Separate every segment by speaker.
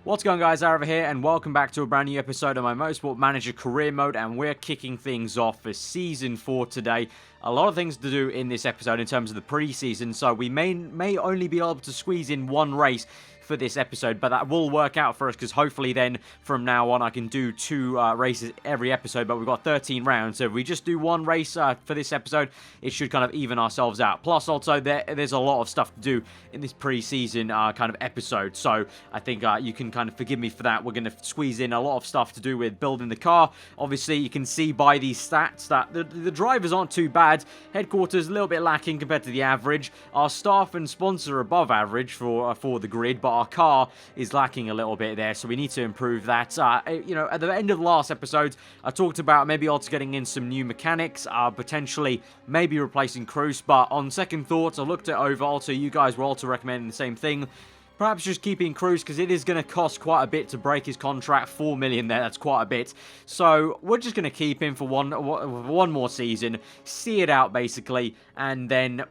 Speaker 1: What's going on, guys? Aarava here, and welcome back to a brand new episode of my Motorsport Manager Career Mode, and we're kicking things off for Season 4 today. A lot of things to do in this episode in terms of the pre-season, so we may only be able to squeeze in one race for this episode, but that will work out for us because hopefully then from now on I can do two races every episode, but we've got 13 rounds, so if we just do one race for this episode, it should kind of even ourselves out. Plus also there's a lot of stuff to do in this pre-season kind of episode, so I think you can kind of forgive me for that. We're going to squeeze in a lot of stuff to do with building the car. Obviously you can see by these stats that the drivers aren't too bad. Headquarters a little bit lacking compared to the average. Our staff and sponsor are above average for the grid, but our car is lacking a little bit there, so we need to improve that. You know, at the end of the last episode, I talked about maybe also getting in some new mechanics, potentially maybe replacing Cruz, but on second thoughts, I looked it over. Also, you guys were also recommending the same thing. Perhaps just keeping Cruz, because it is going to cost quite a bit to break his contract. 4 million there, that's quite a bit. So we're just going to keep him for one more season, see it out basically, and then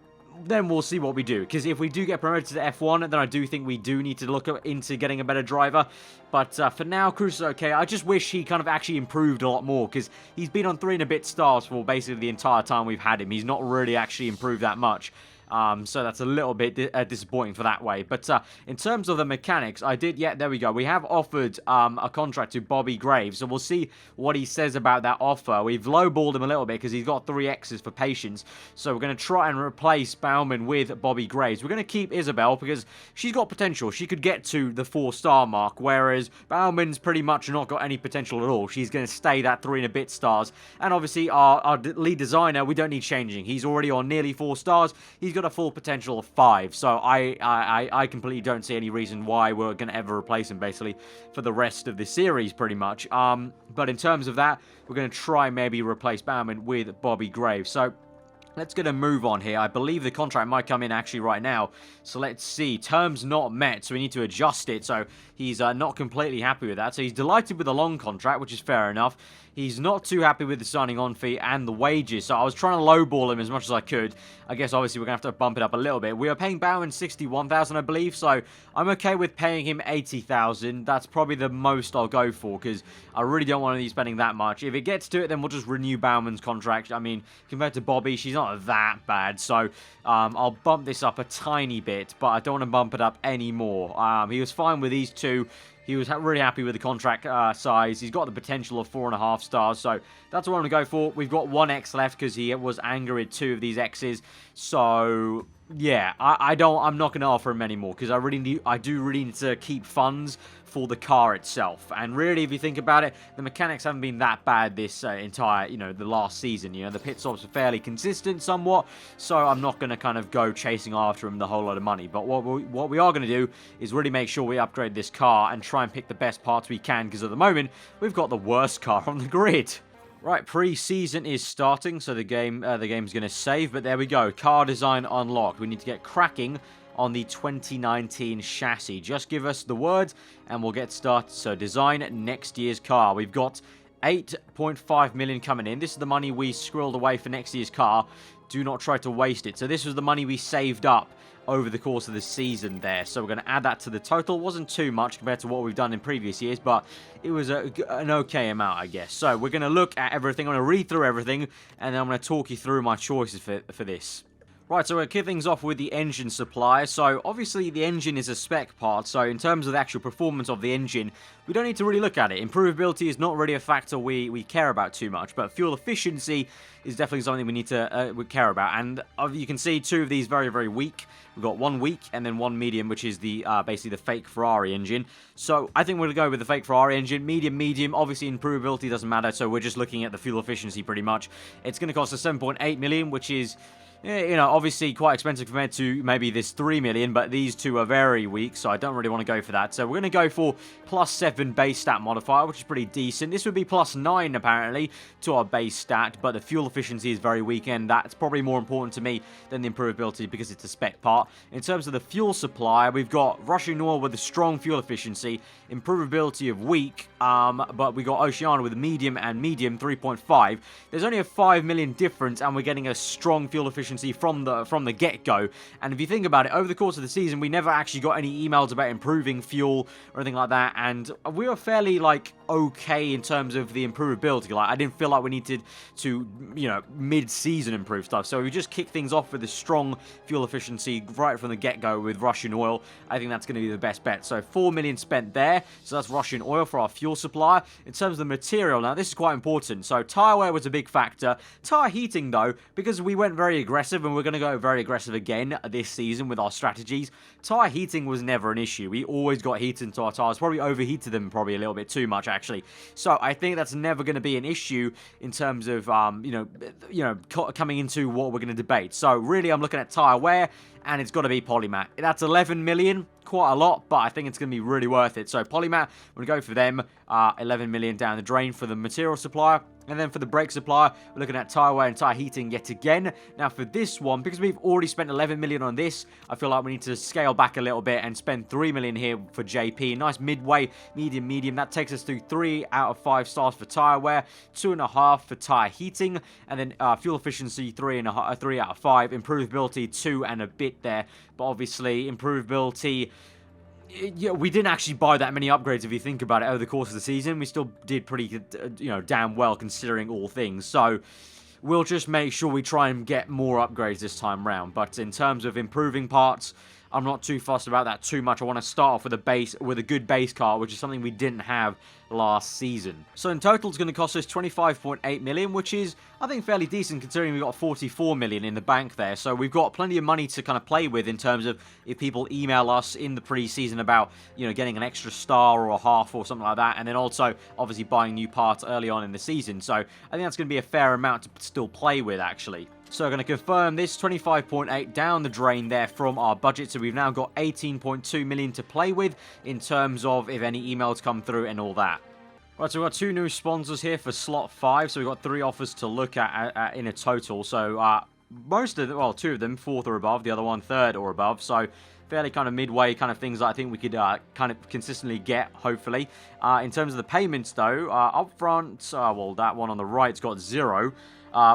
Speaker 1: we'll see what we do. Because if we do get promoted to the F1, then I do think we do need to look into getting a better driver. But for now, Cruz is okay. I just wish he kind of actually improved a lot more, because he's been on 3 and a bit stars for basically the entire time we've had him. He's not really actually improved that much. So that's a little bit disappointing for that way. But in terms of the mechanics, there we go. We have offered a contract to Bobby Graves, so we'll see what he says about that offer. We've lowballed him a little bit because he's got 3 X's for patience. So we're going to try and replace Bauman with Bobby Graves. We're going to keep Isabel because she's got potential. She could get to the 4-star mark, whereas Bauman's pretty much not got any potential at all. She's going to stay that 3 and a bit stars. And obviously our lead designer, we don't need changing. He's already on nearly 4 stars. He's got a full potential of 5, so I completely don't see any reason why we're going to ever replace him basically for the rest of the series pretty much. But in terms of that, we're going to try maybe replace Bauman with Bobby Graves. So let's get a move on here. I believe the contract might come in actually right now. So let's see. Terms not met, so we need to adjust it. So he's not completely happy with that. So he's delighted with the long contract, which is fair enough. He's not too happy with the signing on fee and the wages. So I was trying to lowball him as much as I could. I guess obviously we're going to have to bump it up a little bit. We are paying Bauman 61,000, I believe. So I'm okay with paying him 80,000. That's probably the most I'll go for, because I really don't want to be spending that much. If it gets to it, then we'll just renew Bauman's contract. I mean, compared to Bobby, she's not that bad. So I'll bump this up a tiny bit, but I don't want to bump it up anymore. He was fine with these two. He was really happy with the contract size. He's got the potential of 4.5 stars, so that's what I'm going to go for. We've got 1 X left because he was angry at 2 of these X's. So yeah, I'm not going to offer him anymore because I do really need to keep funds for the car itself. And really, if you think about it, the mechanics haven't been that bad this entire, the last season. The pit stops are fairly consistent somewhat, so I'm not going to kind of go chasing after him the whole lot of money. But what we are going to do is really make sure we upgrade this car and try and pick the best parts we can, because at the moment, we've got the worst car on the grid. Right, pre-season is starting, so the game's going to save, but there we go. Car design unlocked. We need to get cracking on the 2019 chassis. Just give us the word and we'll get started. So design next year's car. We've got 8.5 million coming in. This is the money we squirreled away for next year's car. Do not try to waste it. So this was the money we saved up over the course of the season there. So we're going to add that to the total. It wasn't too much compared to what we've done in previous years, but it was an okay amount, I guess. So we're going to look at everything. I'm going to read through everything, and then I'm going to talk you through my choices for this. Right, so we're kick things off with the engine supply. So obviously the engine is a spec part, so in terms of the actual performance of the engine, we don't need to really look at it. Improvability is not really a factor we care about too much, but fuel efficiency is definitely something we need to we care about. And you can see 2 of these very, very weak. We've got 1 weak and then 1 medium, which is the basically the fake Ferrari engine. So I think we're going to go with the fake Ferrari engine. Medium. Obviously improvability doesn't matter, so we're just looking at the fuel efficiency pretty much. It's going to cost us 7.8 million, which is, obviously quite expensive compared to maybe this 3 million, but these 2 are very weak, so I don't really want to go for that. So we're going to go for +7 base stat modifier, which is pretty decent. This would be +9 apparently to our base stat, but the fuel efficiency is very weak, and that's probably more important to me than the improvability because it's a spec part. In terms of the fuel supply, we've got Russian Noir with a strong fuel efficiency, improvability of weak, but we got Oceana with medium and medium 3.5. There's only a 5 million difference, and we're getting a strong fuel efficiency efficiency from the get-go. And if you think about it, over the course of the season, we never actually got any emails about improving fuel or anything like that, and we were fairly, like, okay in terms of the improvability. Like, I didn't feel like we needed to, you know, mid-season improve stuff. So we just kick things off with a strong fuel efficiency right from the get-go with Russian oil. I think that's going to be the best bet. So 4 million spent there. So that's Russian oil for our fuel supply. In terms of the material, now this is quite important. So tyre wear was a big factor. Tyre heating, though, because we went very aggressive, and we're going to go very aggressive again this season with our strategies, tyre heating was never an issue. We always got heat into our tyres. Probably overheated them probably a little bit too much, actually. So I think that's never going to be an issue in terms of, coming into what we're going to debate. So really, I'm looking at tyre wear, and it's got to be Polymat. That's 11 million. Quite a lot, but I think it's going to be really worth it. So Polymat, I'm going to go for them. 11 million down the drain for the material supplier. And then for the brake supplier, we're looking at tyre wear and tyre heating yet again. Now for this one, because we've already spent 11 million on this, I feel like we need to scale back a little bit and spend 3 million here for JP. Nice midway, medium. That takes us to 3 out of 5 stars for tyre wear, 2.5 for tyre heating, and then fuel efficiency 3 out of 5, improvability 2 and a bit there. But obviously, improvability, yeah, we didn't actually buy that many upgrades if you think about it over the course of the season. We still did pretty, damn well considering all things. So we'll just make sure we try and get more upgrades this time round. But in terms of improving parts, I'm not too fussed about that too much. I want to start off with a good base car, which is something we didn't have last season. So in total, it's going to cost us 25.8 million, which is, I think, fairly decent considering we've got 44 million in the bank there. So we've got plenty of money to kind of play with in terms of if people email us in the pre-season about, getting an extra star or a half or something like that. And then also, obviously, buying new parts early on in the season. So I think that's going to be a fair amount to still play with, actually. So I'm going to confirm this 25.8 down the drain there from our budget. So we've now got 18.2 million to play with in terms of if any emails come through and all that. Right, so we've got 2 new sponsors here for slot 5. So we've got 3 offers to look at in a total. So 2 of them 4th or above, the other one 3rd or above. So fairly kind of midway kind of things that I think we could kind of consistently get, hopefully. In terms of the payments, though, up front, that one on the right's got 0.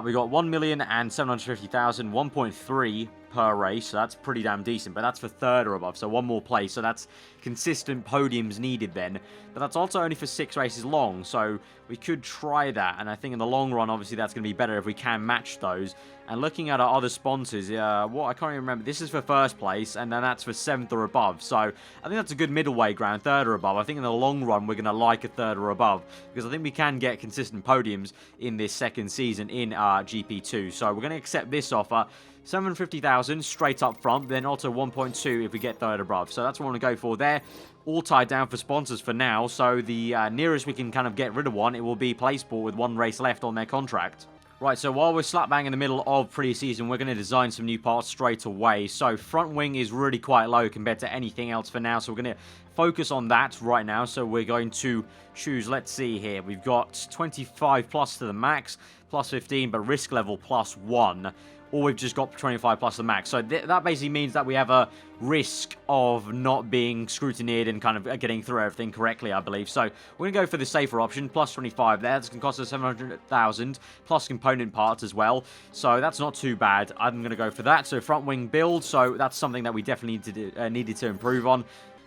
Speaker 1: We got 1,750,000, 1.3 per race, so that's pretty damn decent, but that's for 3rd or above, so 1 more place, so that's consistent podiums needed then, but that's also only for 6 races long, so we could try that, and I think in the long run, obviously, that's going to be better if we can match those. And looking at our other sponsors, I can't even remember, this is for 1st place, and then that's for 7th or above, so I think that's a good middleway ground, 3rd or above. I think in the long run, we're going to like a 3rd or above, because I think we can get consistent podiums in this 2nd season in GP2, so we're going to accept this offer. 750,000 straight up front, then also 1.2 if we get 3rd above. So that's what I want to go for there. All tied down for sponsors for now. So the nearest we can kind of get rid of one, it will be PlaySport with 1 race left on their contract. Right, so while we're slap bang in the middle of pre-season, we're going to design some new parts straight away. So front wing is really quite low compared to anything else for now. So we're going to focus on that right now. So we're going to choose, let's see here. We've got 25 plus to the max, plus 15, but risk level plus 1. Or we've just got 25 plus the max. So that basically means that we have a risk of not being scrutinized and kind of getting through everything correctly, I believe. So we're going to go for the safer option, plus 25 there. That's going to cost us 700,000, plus component parts as well. So that's not too bad. I'm going to go for that. So front wing build, so that's something that we definitely needed to improve on.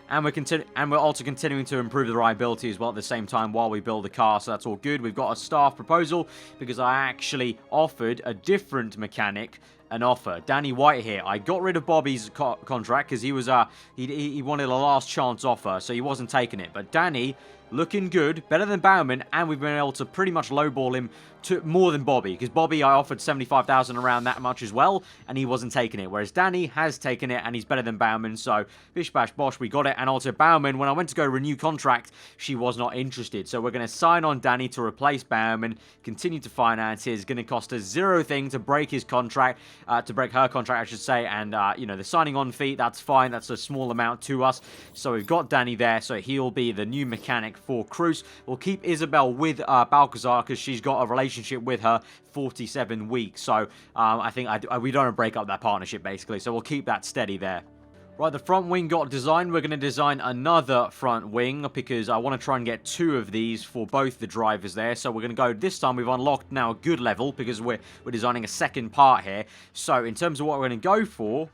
Speaker 1: And we're also continuing to improve the reliability as well at the same time while we build the car, so that's all good. We've got a staff proposal because I actually offered a different mechanic an offer. Danny White here. I got rid of Bobby's contract because he was he wanted a last chance offer, so he wasn't taking it. But Danny, looking good, better than Bauman, and we've been able to pretty much lowball him to more than Bobby, because Bobby I offered 75,000 around that much as well, and he wasn't taking it, whereas Danny has taken it, and he's better than Bauman, so bish bash bosh, we got it. And also Bauman, when I went to go renew contract, she was not interested, so we're going to sign on Danny to replace Bauman, continue to finance his, going to cost us 0 thing to break his contract, to break her contract, I should say, and, you know, the signing on fee, that's fine, that's a small amount to us, so we've got Danny there, so he'll be the new mechanic for Cruz. We'll keep Isabel with Balcazar, because she's got a relationship with her 47 weeks, so I think we don't want to break up that partnership, basically, so we'll keep that steady there. Right, the front wing got designed. We're going to design another front wing because I want to try and get 2 of these for both the drivers there. So we're going to go, this time we've unlocked now a good level because we're designing a second part here. So in terms of what we're going to go for,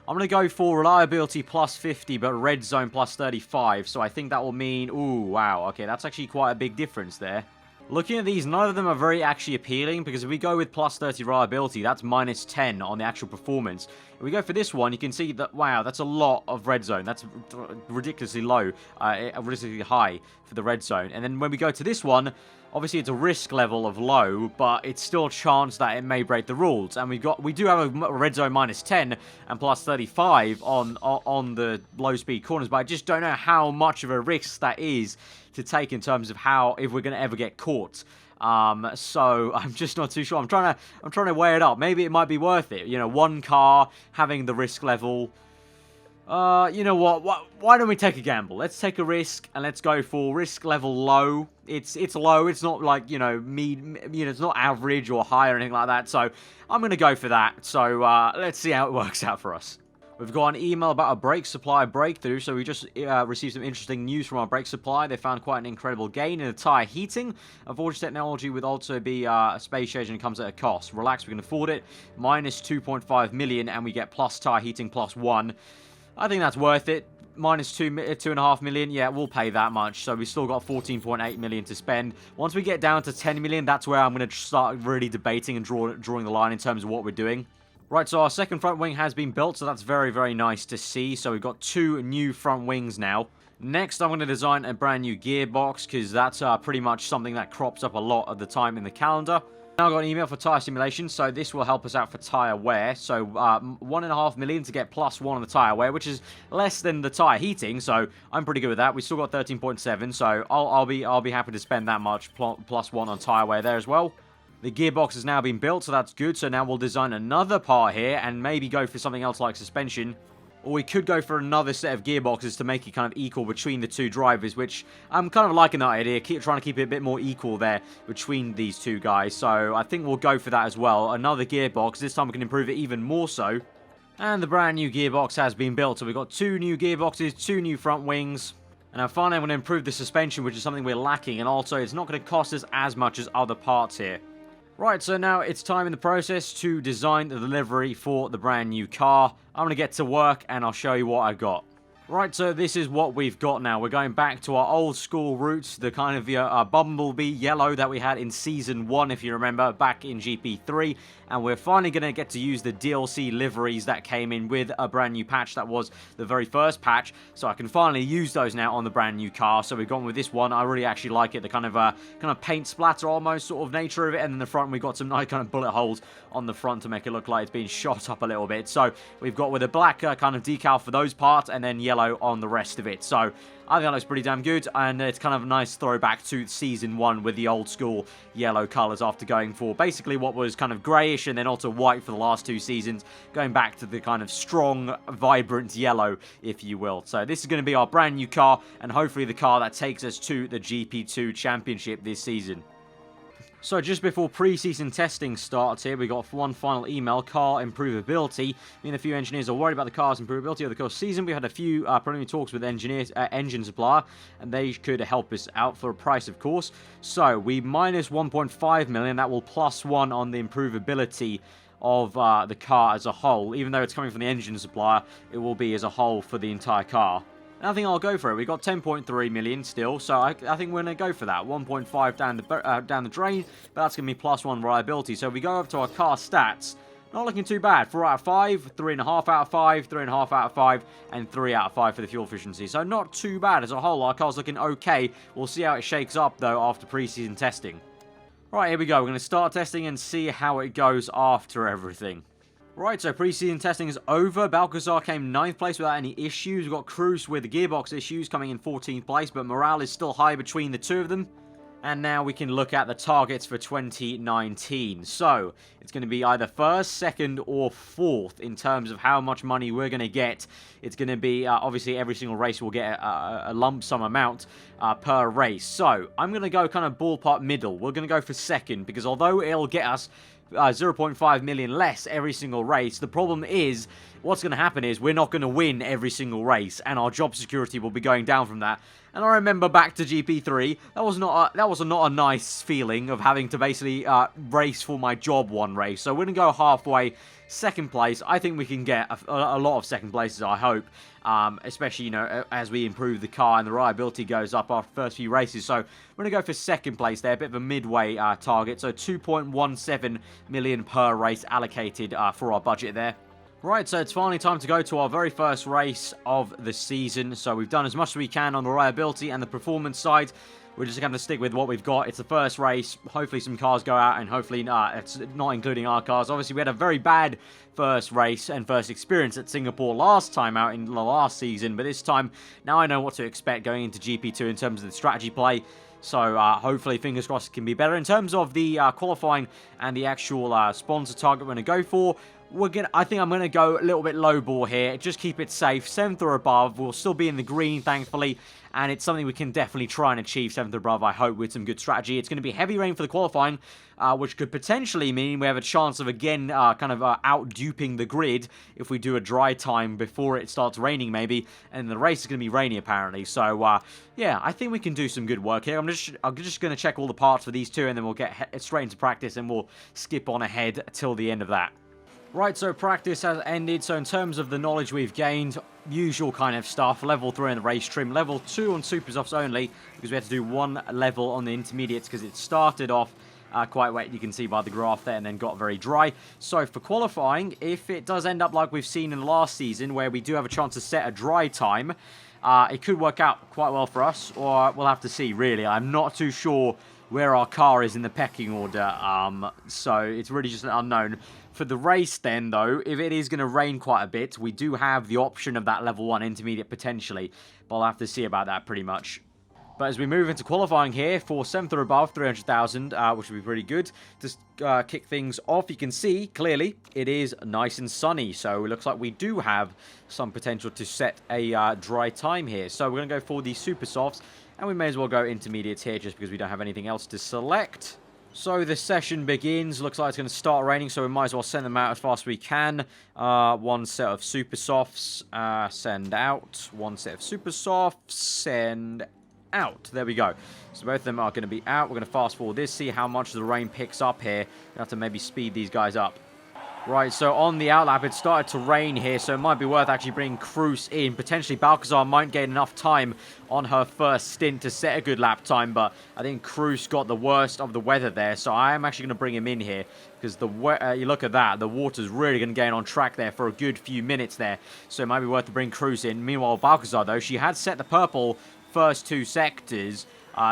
Speaker 1: I'm going to go for reliability plus 50, but red zone plus 35. So I think that will mean, ooh, wow, okay, that's actually quite a big difference there. Looking at these, none of them are very actually appealing, because if we go with plus 30 reliability, that's minus 10 on the actual performance. If we go for this one, you can see that, wow, that's a lot of red zone. That's ridiculously low, ridiculously high for the red zone. And then when we go to this one, obviously it's a risk level of low, but it's still a chance that it may break the rules. And we do have a red zone minus 10 and plus 35 on the low speed corners, but I just don't know how much of a risk that is to take in terms of if we're going to ever get caught. So I'm just not too sure. I'm trying to weigh it up. Maybe it might be worth it. You know, one car having the risk level. You know what? Why don't we take a gamble? Let's take a risk and let's go for risk level low. It's low. It's not like, you know, it's not average or high or anything like that. So I'm going to go for that. So let's see how it works out for us. We've got an email about a brake supply breakthrough, so we just received some interesting news from our brake supply. They found quite an incredible gain in the tyre heating. Unfortunately, technology would also be a space age and it comes at a cost. Relax, we can afford it. Minus 2.5 million, and we get plus tyre heating plus 1. I think that's worth it. Minus 2.5 million, yeah, we'll pay that much. So we've still got 14.8 million to spend. Once we get down to 10 million, that's where I'm going to start really debating and drawing the line in terms of what we're doing. Right, so our second front wing has been built, so that's very, very nice to see. So we've got 2 new front wings now. Next, I'm going to design a brand new gearbox, because that's pretty much something that crops up a lot of the time in the calendar. Now I've got an email for tyre simulation, so this will help us out for tyre wear. So 1.5 million to get plus 1 on the tyre wear, which is less than the tyre heating, so I'm pretty good with that. We still got 13.7, so I'll be happy to spend that much plus 1 on tyre wear there as well. The gearbox has now been built, so that's good. So now we'll design another part here and maybe go for something else like suspension. Or we could go for another set of gearboxes to make it kind of equal between the 2 drivers, which I'm kind of liking that idea. Trying to keep it a bit more equal there between these 2 guys. So I think we'll go for that as well. Another gearbox. This time we can improve it even more so. And the brand new gearbox has been built. So we've got 2 new gearboxes, 2 new front wings. And now finally I'm going to improve the suspension, which is something we're lacking. And also it's not going to cost us as much as other parts here. Right, so now it's time in the process to design the livery for the brand new car. I'm going to get to work and I'll show you what I've got. Right, so this is what we've got now. We're going back to our old school roots, the kind of bumblebee yellow that we had in Season 1, if you remember, back in GP3. And we're finally going to get to use the DLC liveries that came in with a brand new patch that was the very first patch. So I can finally use those now on the brand new car. So we've gone with this one. I really actually like it. The kind of paint splatter almost sort of nature of it. And in the front, we've got some nice kind of bullet holes on the front to make it look like it's been shot up a little bit. So we've got with a black kind of decal for those parts and then yellow on the rest of it. So I think that looks pretty damn good, and it's kind of a nice throwback to Season 1 with the old school yellow colours after going for basically what was kind of greyish and then also white for the last 2 seasons, going back to the kind of strong, vibrant yellow, if you will. So this is going to be our brand new car, and hopefully the car that takes us to the GP2 Championship this season. So just before pre-season testing starts here, we got one final email, car improvability. Me and a few engineers are worried about the car's improvability over the course of the season. We had a few preliminary talks with engine supplier, and they could help us out for a price, of course. So we minus 1.5 million, that will plus 1 on the improvability of the car as a whole. Even though it's coming from the engine supplier, it will be as a whole for the entire car. And I think I'll go for it. We got 10.3 million still, so I think we're going to go for that. 1.5 down the drain, but that's going to be plus 1 reliability. So if we go over to our car stats, not looking too bad. 4 out of 5, 3.5 out of 5, 3.5 out of 5, and 3 out of 5 for the fuel efficiency. So not too bad as a whole. Our car's looking okay. We'll see how it shakes up, though, after pre-season testing. Right, here we go. We're going to start testing and see how it goes after everything. Right, so pre-season testing is over. Balcazar came 9th place without any issues. We've got Cruz with the gearbox issues coming in 14th place, but morale is still high between the 2 of them. And now we can look at the targets for 2019. So, it's going to be either 1st, 2nd, or 4th in terms of how much money we're going to get. It's going to be, obviously, every single race will get a lump sum amount per race. So, I'm going to go kind of ballpark middle. We're going to go for 2nd, because although it'll get us 0.5 million less every single race. The problem is what's going to happen is we're not going to win every single race, and our job security will be going down from that. And I remember back to GP3, that was not a nice feeling of having to basically race for my job one race. So we're going to go halfway, second place. I think we can get a lot of second places, I hope. Especially, you know, as we improve the car and the reliability goes up after the first few races. So we're going to go for second place there, a bit of a midway target. So 2.17 million per race allocated for our budget there. Right, so it's finally time to go to our very first race of the season. So we've done as much as we can on the reliability and the performance side. We're just going to stick with what we've got. It's the first race. Hopefully some cars go out, and hopefully it's not including our cars. Obviously, we had a very bad first race and first experience at Singapore last time out in the last season. But this time, now I know what to expect going into GP2 in terms of the strategy play. So hopefully, fingers crossed, it can be better. In terms of the qualifying and the actual sponsor target we're going to go for, I think I'm going to go a little bit low ball here. Just keep it safe. 7th or above. We'll still be in the green, thankfully. And it's something we can definitely try and achieve 7th or above, I hope, with some good strategy. It's going to be heavy rain for the qualifying, which could potentially mean we have a chance of, again, out-duping the grid if we do a dry time before it starts raining, maybe. And the race is going to be rainy, apparently. So, yeah, I think we can do some good work here. I'm just going to check all the parts for these two, and then we'll get straight into practice, and we'll skip on ahead till the end of that. Right, so practice has ended. So in terms of the knowledge we've gained, usual kind of stuff. Level 3 on the race trim, level 2 on super softs only, because we had to do one level on the intermediates because it started off quite wet, you can see by the graph there, and then got very dry. So for qualifying, if it does end up like we've seen in the last season, where we do have a chance to set a dry time, it could work out quite well for us, or we'll have to see, really. I'm not too sure where our car is in the pecking order, so it's really just an unknown. For the race then, though, if it is going to rain quite a bit, we do have the option of that level 1 intermediate potentially, but I'll have to see about that pretty much. But as we move into qualifying here for 7th or above, 300,000, which would be pretty good. To kick things off, you can see clearly it is nice and sunny, so it looks like we do have some potential to set a dry time here. So we're going to go for the super softs, and we may as well go intermediates here just because we don't have anything else to select. So the session begins. Looks like it's going to start raining, so we might as well send them out as fast as we can. One set of super softs, send out. One set of super softs, send out. There we go. So both of them are going to be out. We're going to fast forward this, see how much the rain picks up here. We have to maybe speed these guys up. Right, so on the outlap, it started to rain here, so it might be worth actually bringing Cruz in. Potentially, Balcazar might get enough time on her first stint to set a good lap time, but I think Cruz got the worst of the weather there, so I am actually going to bring him in here, because you look at that, the water's really going to gain on track there for a good few minutes there, so it might be worth to bring Cruz in. Meanwhile, Balcazar, though, she had set the purple first two sectors.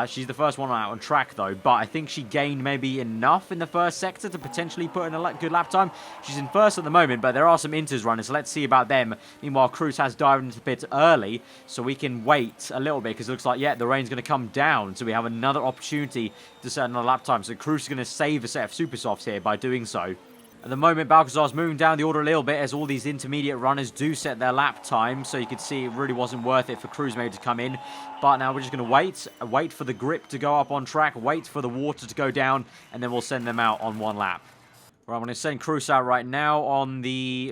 Speaker 1: She's the first one out on track, though, but I think she gained maybe enough in the first sector to potentially put in a good lap time. She's in first at the moment, but there are some Inters runners, so let's see about them. Meanwhile, Cruz has dived into the pits early, so we can wait a little bit, because it looks like, yeah, the rain's going to come down, so we have another opportunity to set another lap time. So Cruz is going to save a set of super softs here by doing so. At the moment, Balcazar's moving down the order a little bit as all these intermediate runners do set their lap time. So you could see it really wasn't worth it for Cruz maybe to come in. But now we're just going to wait for the grip to go up on track, wait for the water to go down, and then we'll send them out on one lap. Right, I'm going to send Cruz out right now on the...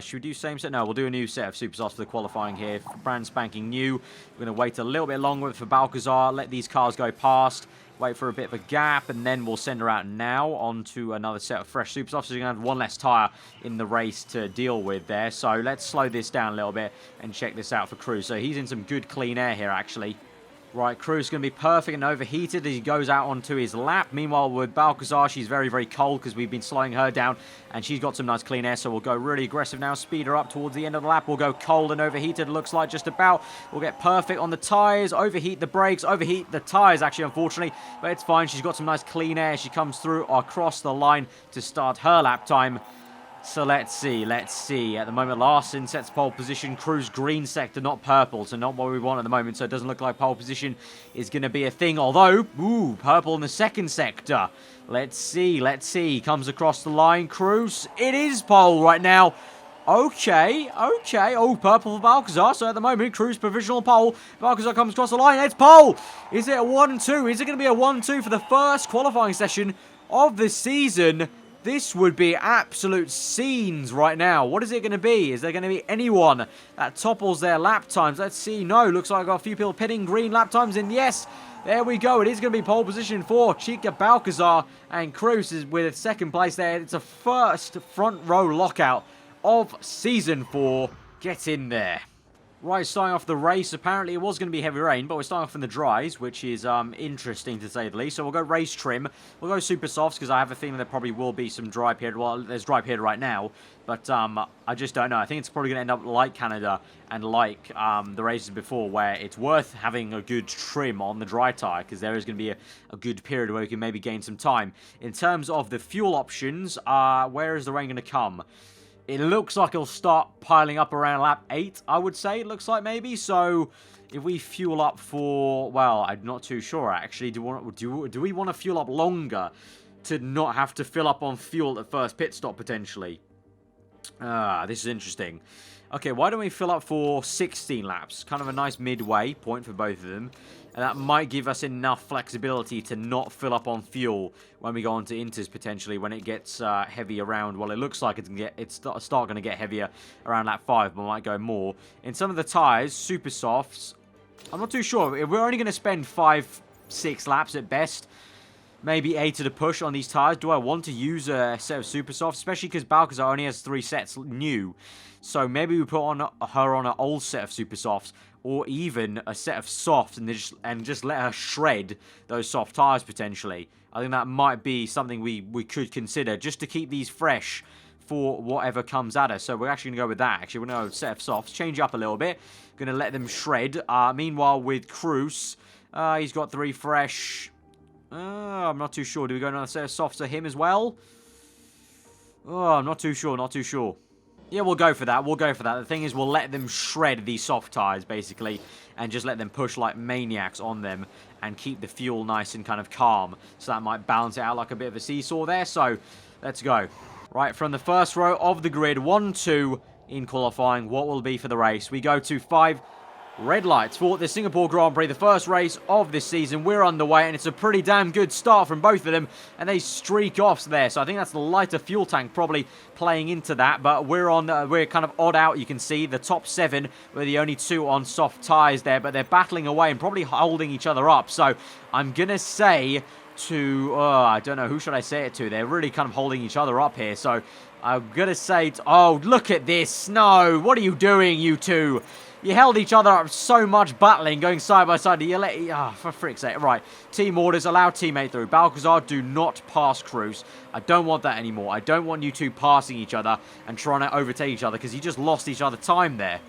Speaker 1: should we do same set? No, we'll do a new set of super softs for the qualifying here. Brand spanking new. We're going to wait a little bit longer for Balcazar, let these cars go past. Wait for a bit of a gap, and then we'll send her out now onto another set of fresh super softs. So you're going to have one less tyre in the race to deal with there. So let's slow this down a little bit and check this out for Cruz. So he's in some good clean air here, actually. Right, Cruz is going to be perfect and overheated as he goes out onto his lap. Meanwhile, with Balcazar, she's very, very cold because we've been slowing her down, and she's got some nice clean air, so we'll go really aggressive now, speed her up towards the end of the lap. We'll go cold and overheated, looks like just about. We'll get perfect on the tyres, overheat the brakes, overheat the tyres, actually, unfortunately, but it's fine. She's got some nice clean air. She comes through across the line to start her lap time. So let's see. At the moment, Larson sets pole position. Cruz green sector, not purple, so not what we want at the moment. So it doesn't look like pole position is going to be a thing. Although, ooh, purple in the second sector. Let's see. Comes across the line. Cruz, it is pole right now. Okay. Oh, purple for Balcazar. So at the moment, Cruz provisional pole. Balcazar comes across the line. It's pole. Is it a 1-2? Is it going to be a 1-2 for the first qualifying session of the season? This would be absolute scenes right now. What is it going to be? Is there going to be anyone that topples their lap times? Let's see. No, looks like I've got a few people pitting green lap times. And yes, there we go. It is going to be pole position for Chica Balcazar. And Cruz is with second place there. It's a first front row lockout of Season 4. Get in there. Right, starting off the race, apparently it was going to be heavy rain, but we're starting off in the dries, which is interesting to say the least. So we'll go race trim. We'll go super softs, because I have a feeling there probably will be some dry period. Well, there's dry period right now, but I just don't know. I think it's probably going to end up like Canada and like the races before, where it's worth having a good trim on the dry tyre, because there is going to be a good period where we can maybe gain some time. In terms of the fuel options, where is the rain going to come? It looks like it'll start piling up around lap 8, I would say. It looks like maybe. So if we fuel up for, well, I'm not too sure actually. Do we want to fuel up longer to not have to fill up on fuel at first pit stop potentially? This is interesting. Okay, why don't we fill up for 16 laps? Kind of a nice midway point for both of them. And that might give us enough flexibility to not fill up on fuel when we go on to inters potentially when it gets heavy around. Well, it looks like it's start going to get heavier around lap 5, but might go more. In some of the tyres, super softs, I'm not too sure. We're only going to spend 5-6 laps at best. Maybe 8 at a push on these tyres. Do I want to use a set of super softs? Especially because Balcazar only has 3 sets new. So maybe we put her on an old set of super softs, or even a set of softs, and just let her shred those soft tyres potentially. I think that might be something we could consider, just to keep these fresh for whatever comes at us. So we're actually going to go with that. Actually, we're going to go set of softs, change up a little bit. Going to let them shred. Meanwhile, with Cruz, he's got 3 fresh. I'm not too sure. Do we go another set of softs to him as well? Oh, I'm not too sure, not too sure. Yeah, we'll go for that. We'll go for that. The thing is, we'll let them shred these soft tyres, basically, and just let them push like maniacs on them and keep the fuel nice and kind of calm. So that might balance it out like a bit of a seesaw there. So, let's go. Right, from the first row of the grid, 1-2 in qualifying. What will be for the race? We go to 5 red lights for the Singapore Grand Prix, the first race of this season. We're underway, and it's a pretty damn good start from both of them, and they streak off there. So I think that's the lighter fuel tank probably playing into that, but we're kind of odd out. You can see the top 7 were the only 2 on soft tyres there, but they're battling away and probably holding each other up. So I'm going to say to, I don't know, who should I say it to? They're really kind of holding each other up here. So I'm going to say, oh, look at this. No, what are you doing, you two? You held each other up so much, battling, going side by side. You let, for frick's sake. Right, team orders, allow teammate through. Balcazar, do not pass Cruz. I don't want that anymore. I don't want you two passing each other and trying to overtake each other, because you just lost each other time there.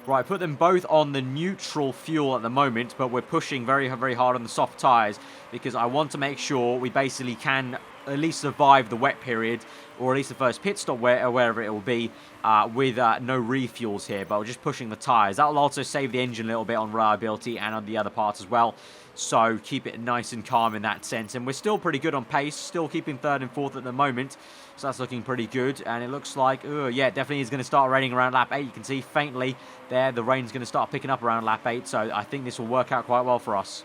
Speaker 1: Right, put them both on the neutral fuel at the moment, but we're pushing very, very hard on the soft tyres, because I want to make sure we basically can at least survive the wet period, or at least the first pit stop, wherever it will be, with no refuels here, but we're just pushing the tyres. That will also save the engine a little bit on reliability and on the other parts as well, so keep it nice and calm in that sense. And we're still pretty good on pace, still keeping 3rd and 4th at the moment, so that's looking pretty good. And it looks like, yeah, definitely is going to start raining around lap 8. You can see faintly there, the rain's going to start picking up around lap 8, so I think this will work out quite well for us.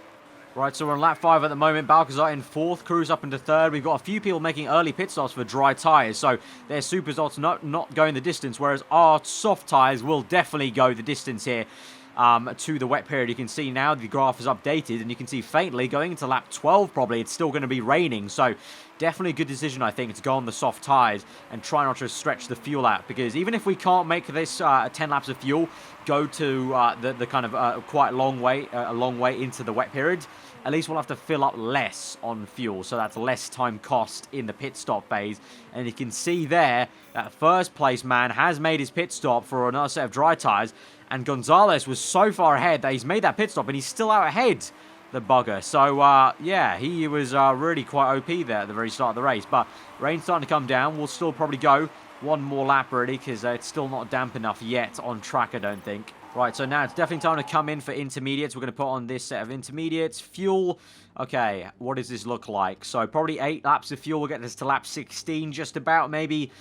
Speaker 1: Right, so we're on lap 5 at the moment. Balcazar in 4th, Cruz up into 3rd. We've got a few people making early pit stops for dry tyres, so their super softs not going the distance, whereas our soft tyres will definitely go the distance here to the wet period. You can see now the graph is updated, and you can see faintly going into lap 12 probably, it's still going to be raining, so definitely a good decision, I think, to go on the soft tyres and try not to stretch the fuel out, because even if we can't make this 10 laps of fuel go to the kind of quite a long way into the wet period, at least we'll have to fill up less on fuel, so that's less time cost in the pit stop phase. And you can see there that first place man has made his pit stop for another set of dry tyres, and Gonzalez was so far ahead that he's made that pit stop and he's still out ahead, the bugger. So yeah, he was really quite OP there at the very start of the race, but rain's starting to come down. We'll still probably go one more lap really, because it's still not damp enough yet on track, I don't think. Right, so now it's definitely time to come in for intermediates. We're going to put on this set of intermediates. Fuel, okay, what does this look like? So probably 8 laps of fuel. We'll get this to lap 16 just about, maybe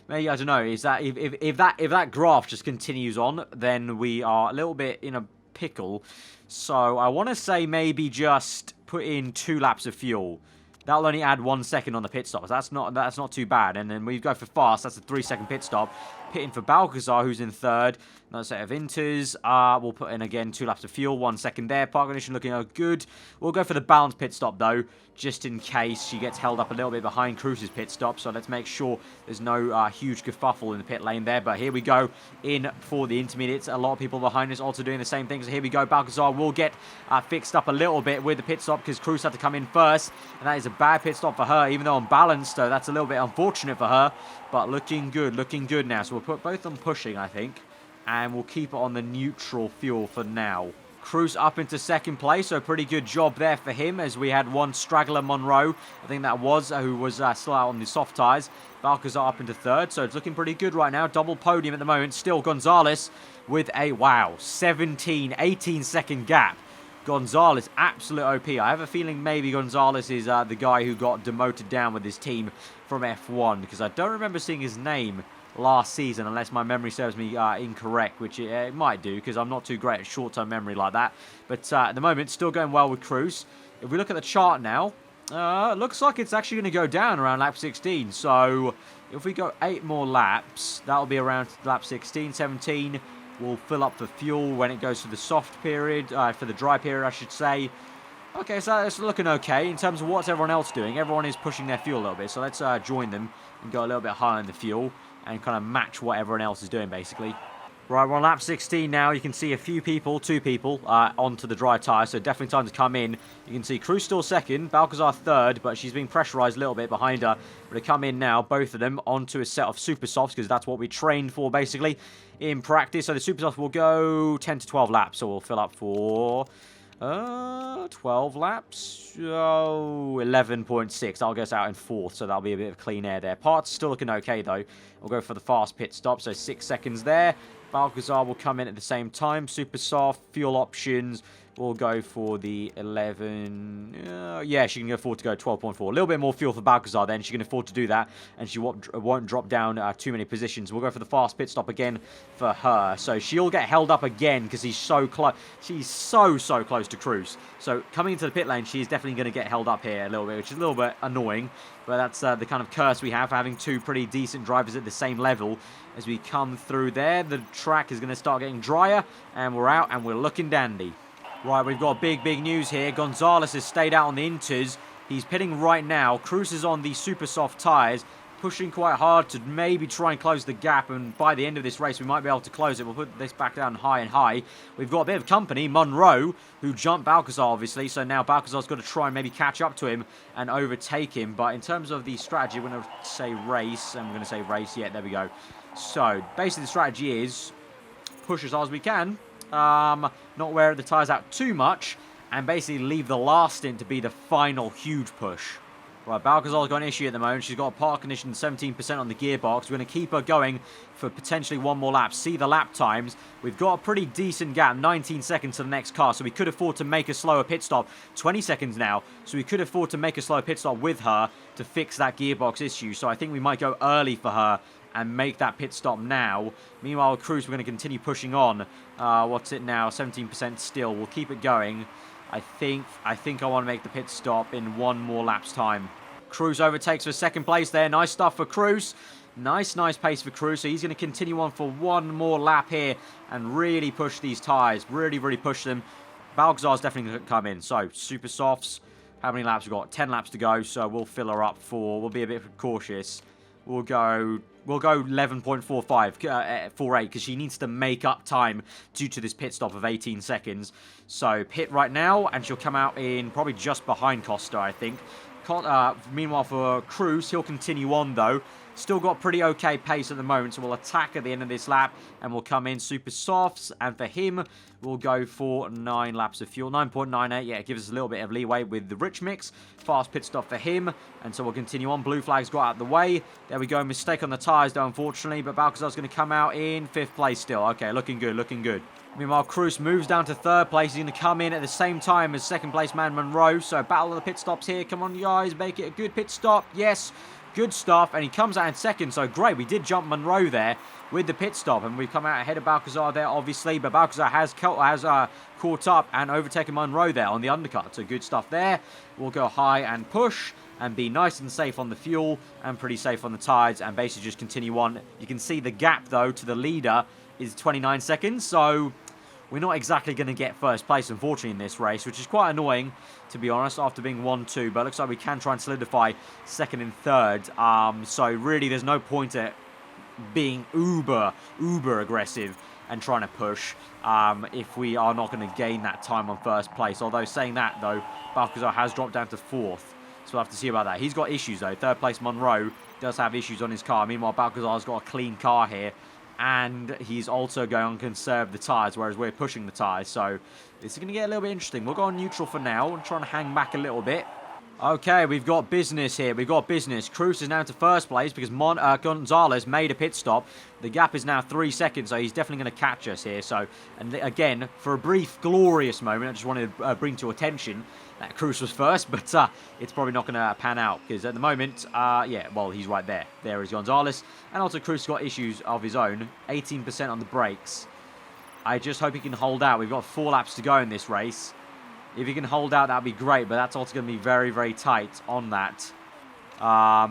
Speaker 1: I don't know. Is that if that graph just continues on, then we are a little bit in a pickle. So I want to say maybe just put in 2 laps of fuel. that'll only add 1 second on the pit stops. That's not too bad. And then we go for fast. That's a 3-second pit stop. Pitting for Balcazar, who's in third. Another set of inters. We'll put in again 2 laps of fuel, 1 second there. Park condition looking good. We'll go for the balanced pit stop though, just in case she gets held up a little bit behind Cruz's pit stop. So let's make sure there's no huge kerfuffle in the pit lane there. But here we go in for the intermediates. A lot of people behind us also doing the same thing. So here we go. Balcazar will get fixed up a little bit with the pit stop because Cruz had to come in first. And that is a bad pit stop for her, even though on balance, though, that's a little bit unfortunate for her. But looking good now. So we'll put both on pushing, I think. And we'll keep it on the neutral fuel for now. Cruz up into second place, so pretty good job there for him as we had one straggler, Monroe, I think that was, who was still out on the soft tyres. Balcazar up into third, so it's looking pretty good right now. Double podium at the moment. Still Gonzalez with a, 18 second gap. Gonzalez, absolute OP. I have a feeling maybe Gonzalez is the guy who got demoted down with his team from F1 because I don't remember seeing his name last season, unless my memory serves me incorrect, which it might do, because I'm not too great at short-term memory like that. But at the moment, still going well with Cruz. If we look at the chart now, it looks like it's actually going to go down around lap 16. So if we go 8 more laps, that'll be around lap 16, 17. We'll fill up the fuel when it goes to the soft period, for the dry period, I should say. Okay, so it's looking okay. In terms of what's everyone else doing, everyone is pushing their fuel a little bit. So let's join them and go a little bit higher in the fuel and kind of match what everyone else is doing, basically. Right, we're on lap 16 now. You can see a few people, 2 people, onto the dry tyre, so definitely time to come in. You can see Cruz still second, Balcazar third, but she's being pressurised a little bit behind her. We're going to come in now, both of them, onto a set of super softs, because that's what we trained for, basically, in practice. So the super softs will go 10 to 12 laps, so we'll fill up for 12 laps. 11.6. That'll get us out in fourth, so that'll be a bit of clean air there. Parts still looking okay, though. We'll go for the fast pit stop, so 6 seconds there. Balcazar will come in at the same time. Super soft, fuel options. We'll go for the 11. Yeah, she can afford to go 12.4. A little bit more fuel for Balcazar then. She can afford to do that. And she won't drop down too many positions. We'll go for the fast pit stop again for her. So she'll get held up again because he's so close. She's so close to Cruz. So coming into the pit lane, she's definitely going to get held up here a little bit, which is a little bit annoying. But that's the kind of curse we have for having 2 pretty decent drivers at the same level. As we come through there, the track is going to start getting drier. And we're out and we're looking dandy. Right, we've got big news here. Gonzalez has stayed out on the inters. He's pitting right now. Cruz is on the super soft tyres, pushing quite hard to maybe try and close the gap. And by the end of this race, we might be able to close it. We'll put this back down high and high. We've got a bit of company. Monroe, who jumped Balcazar, obviously. So now Balcazar's got to try and maybe catch up to him and overtake him. But in terms of the strategy, we're going to say race. I'm going to say race. Yeah, there we go. So basically the strategy is push as hard as we can. Not wear the tyres out too much, and basically leave the last stint to be the final huge push. Right, Balcazar's got an issue at the moment. She's got a park condition 17% on the gearbox. We're going to keep her going for potentially 1 more lap. See the lap times. We've got a pretty decent gap, 19 seconds to the next car, so we could afford to make a slower pit stop. 20 seconds now, so we could afford to make a slower pit stop with her to fix that gearbox issue. So I think we might go early for her and make that pit stop now. Meanwhile, Cruz, we're going to continue pushing on. What's it now? 17% still. We'll keep it going. I think I want to make the pit stop in 1 more lap's time. Cruz overtakes for second place there. Nice stuff for Cruz. Nice pace for Cruz. So he's going to continue on for 1 more lap here and really push these tyres. Really push them. Balcazar's definitely going to come in. So, super softs. How many laps we've got? 10 laps to go. So we'll fill her up for... We'll be a bit cautious. We'll go 11.45, 48, because she needs to make up time due to this pit stop of 18 seconds. So pit right now, and she'll come out in probably just behind Costa, I think. Meanwhile, for Cruz, he'll continue on, though. Still got pretty okay pace at the moment, so we'll attack at the end of this lap, and we'll come in super softs. And for him, we'll go for 9 laps of fuel. 9.98, yeah, it gives us a little bit of leeway with the rich mix. Fast pit stop for him, and so we'll continue on. Blue flag's got out of the way. There we go, mistake on the tyres, though, unfortunately, but Balcazar's going to come out in 5th place still. Okay, looking good. Meanwhile, Cruz moves down to 3rd place. He's going to come in at the same time as 2nd place man Monroe. So battle of the pit stops here. Come on, you guys, make it a good pit stop. Yes. Good stuff, and he comes out in second, so great. We did jump Monroe there with the pit stop, and we've come out ahead of Balcazar there, obviously, but Balcazar has caught up and overtaken Monroe there on the undercut, so good stuff there. We'll go high and push and be nice and safe on the fuel and pretty safe on the tyres and basically just continue on. You can see the gap, though, to the leader is 29 seconds, so we're not exactly going to get first place, unfortunately, in this race, which is quite annoying, to be honest, after being 1-2. But it looks like we can try and solidify second and third. So really, there's no point at being uber aggressive and trying to push if we are not going to gain that time on first place. Although, saying that, though, Balcazar has dropped down to fourth. So we'll have to see about that. He's got issues, though. Third place Monroe does have issues on his car. Meanwhile, Balcazar's got a clean car here. And he's also going to conserve the tyres, whereas we're pushing the tyres. So this is going to get a little bit interesting. We'll go on neutral for now and try and hang back a little bit. Okay, we've got business here. We've got business. Cruz is now into first place because Gonzalez made a pit stop. The gap is now 3 seconds, so he's definitely going to catch us here. So, and again, for a brief, glorious moment, I just wanted to bring to attention that Cruz was first, but it's probably not going to pan out because at the moment, yeah, well, he's right there. There is Gonzalez. And also, Cruz got issues of his own. 18% on the brakes. I just hope he can hold out. We've got 4 laps to go in this race. If he can hold out, that'd be great, but that's also going to be very, very tight on that.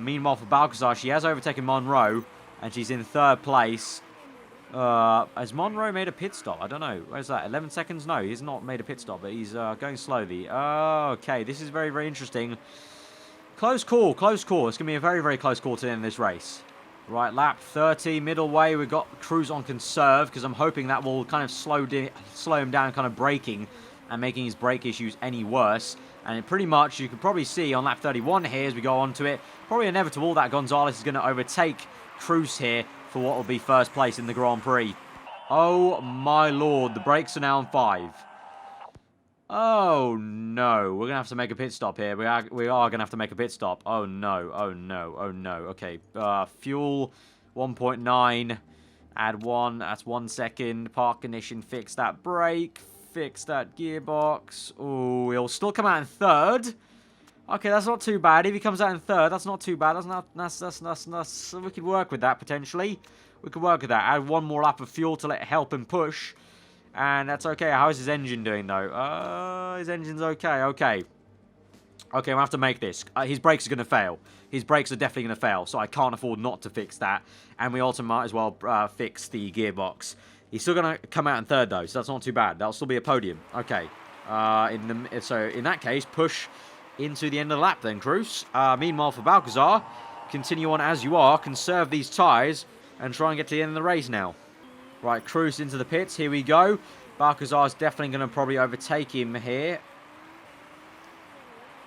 Speaker 1: Meanwhile, for Balcazar, she has overtaken Monroe, and she's in third place. Has Monroe made a pit stop? I don't know. Where's that? 11 seconds? No, he's not made a pit stop, but he's going slowly. Okay, this is very, very interesting. Close call, close call. It's going to be a very, very close call to end this race. Right, lap 30, middle way. We've got Cruz on conserve, because I'm hoping that will kind of slow him down, kind of braking and making his brake issues any worse. And it pretty much, you can probably see on lap 31 here as we go on to it, probably inevitable that Gonzalez is going to overtake Cruz here for what will be first place in the Grand Prix. Oh my lord, the brakes are now on 5. Oh no, we're going to have to make a pit stop here. We are going to have to make a pit stop. Oh no, oh no, oh no. Okay, fuel 1.9, add 1, that's 1 second. Park condition, fix that brake. Fix that gearbox. Oh, he'll still come out in third. Okay, that's not too bad. If he comes out in third, that's not too bad. That's we could work with that potentially. We could work with that. Add 1 more lap of fuel to help him push, and that's okay. How is his engine doing though? His engine's okay. Okay, we'll have to make this. His brakes are going to fail. His brakes are definitely going to fail, so I can't afford not to fix that. And we also might as well fix the gearbox. He's still going to come out in third, though, so that's not too bad. That'll still be a podium. Okay. So, in that case, push into the end of the lap then, Cruz. Meanwhile, for Balcazar, continue on as you are. Conserve these tyres and try and get to the end of the race now. Right, Cruz into the pits. Here we go. Balcazar's definitely going to probably overtake him here.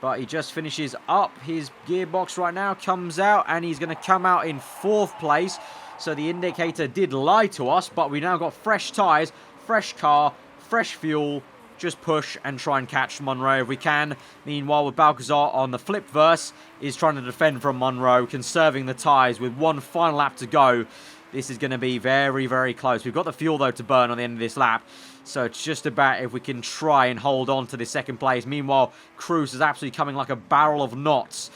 Speaker 1: But he just finishes up his gearbox right now. Comes out, and he's going to come out in 4th place. So the indicator did lie to us, but we now got fresh tyres, fresh car, fresh fuel. Just push and try and catch Monroe if we can. Meanwhile, with Balcazar on the flip verse, is trying to defend from Monroe, conserving the tyres with 1 final lap to go. This is going to be very, very close. We've got the fuel, though, to burn on the end of this lap. So it's just about if we can try and hold on to this 2nd place. Meanwhile, Cruz is absolutely coming like a barrel of knots.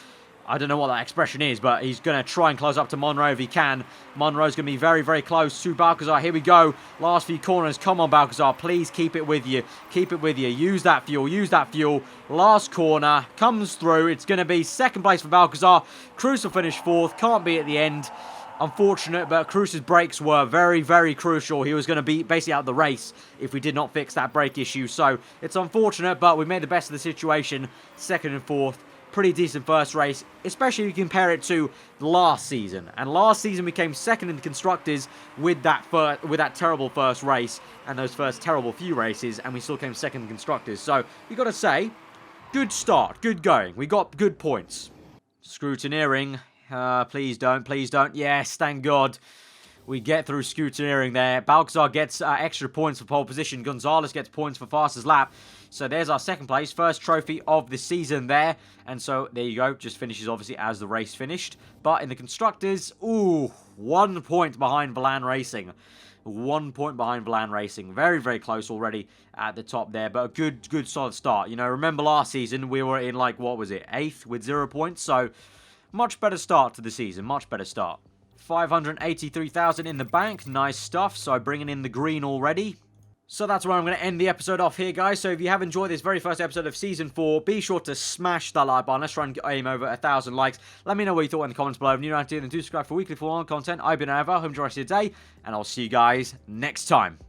Speaker 1: I don't know what that expression is, but he's going to try and close up to Monroe if he can. Monroe's going to be very, very close to Balcazar. Here we go. Last few corners. Come on, Balcazar. Please keep it with you. Keep it with you. Use that fuel. Use that fuel. Last corner. Comes through. It's going to be 2nd place for Balcazar. Cruz will finish 4th. Can't be at the end. Unfortunate, but Cruz's brakes were very, very crucial. He was going to be basically out of the race if we did not fix that brake issue. So it's unfortunate, but we made the best of the situation. 2nd and 4th. Pretty decent first race, especially if you compare it to last season. And last season we came 2nd in the Constructors with that terrible first race and those first terrible few races, and we still came 2nd in Constructors. So you got to say, good start, good going. We got good points. Scrutineering, please don't. Yes, thank God. We get through scrutineering there. Balcazar gets extra points for pole position. Gonzalez gets points for fastest lap. So there's our 2nd place, first trophy of the season there. And so there you go, just finishes obviously as the race finished. But in the Constructors, ooh, 1 point behind Mclaren Racing. 1 point behind Mclaren Racing. Very, very close already at the top there. But a good solid start. You know, remember last season we were in like, what was it, 8th with 0 points. So Much better start to the season, much better start. 583,000 in the bank, nice stuff, so bringing in the green already. So that's where I'm going to end the episode off here, guys. So if you have enjoyed this very first episode of Season 4, be sure to smash that like button. Let's try and aim over 1,000 likes. Let me know what you thought in the comments below. If you're new to it, then do subscribe for weekly full-on content. I've been aarava, hope you enjoy the rest of your day, and I'll see you guys next time.